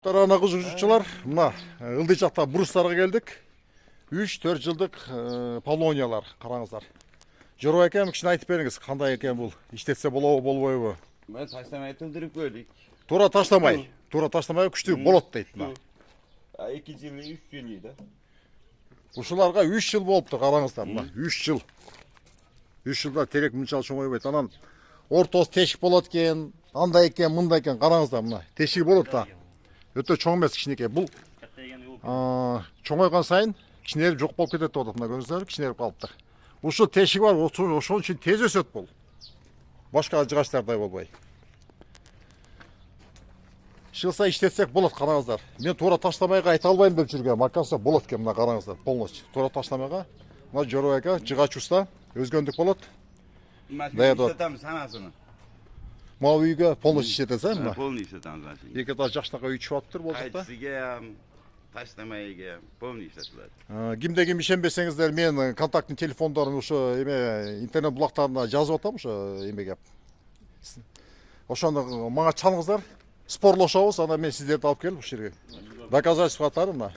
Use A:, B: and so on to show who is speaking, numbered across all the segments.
A: Тарана кызыкчылар, мына ылдый жакта брустарга келдик. 3-4 жылдык полониялар, караңыздар. Жорой экен, кичине айтып бериңиз, кандай экен бул? Иштетсе болобу, болбойбу?
B: Мен таштамай тылдырып көрдүк.
A: Тура таштамай күчтүү болот дейт мына.
B: 2 жыл, 3 жыл да.
A: Ушуларга 3 жыл болупту, караңыздар мына. 3 жыл. 3 жылда терек мынчалык чоңойбойт. Анан ортосу тешик болот экен, андай экен, мындай экен, караңыздар мына. Тешиги болот да. Өтө чоң эмес, кичинекей. Бул чоңойгон сайын кичинелип жок болуп кетет деп атат. Мына көрүңүздөр, кичинелип калыптыр. Ушул тешиги бар, ошол үчүн тез өсөт бул. Башка жыгачтардай болбой. Шылса иштетсек болот, караңыздар. Мен туура таштамайга айта албайм деп жүргөм. Акасы болот экен, мына караңыздар, полностью. Туура таштамайга, мына Жоройга жыгач уста өзгөндүк болот.
B: Иштетем санасыны.
A: Мына үйгө полностью иштетесиз, мына.
B: Полный иштетем значит.
A: Эки этаж жакшынака үй чыгыптыр болжокта.
B: Кайтсыга, таштамайга полный иштетилет.
A: Кимде ким ишенбесеңиздер, мен контактный телефондорун ушу эме интернет булактарына жазып атам, ошо эмеге. Ошону мага чалыңыздар. Спорлошобуз, анда мен сиздерди алып келип ушул жерге. Доказательство катары мына.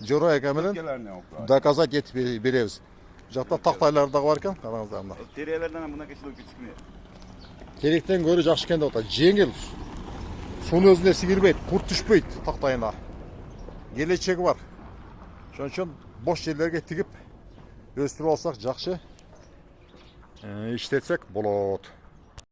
A: Жорой эке менен доказать этип беребиз. Жакта тактайлар дагы бар экен, караңыздар мына.
B: Терелерден мынакей кичикме.
A: Теректен көрү жакшы экен деп атат. Жеңил. Сунун өзүнө сигирбейт, курт түшпөйт тактайына. Келечеги бар. Ошон үчүн бош жерлерге тигип өстүрүп алсак жакшы. Иштетсек болот.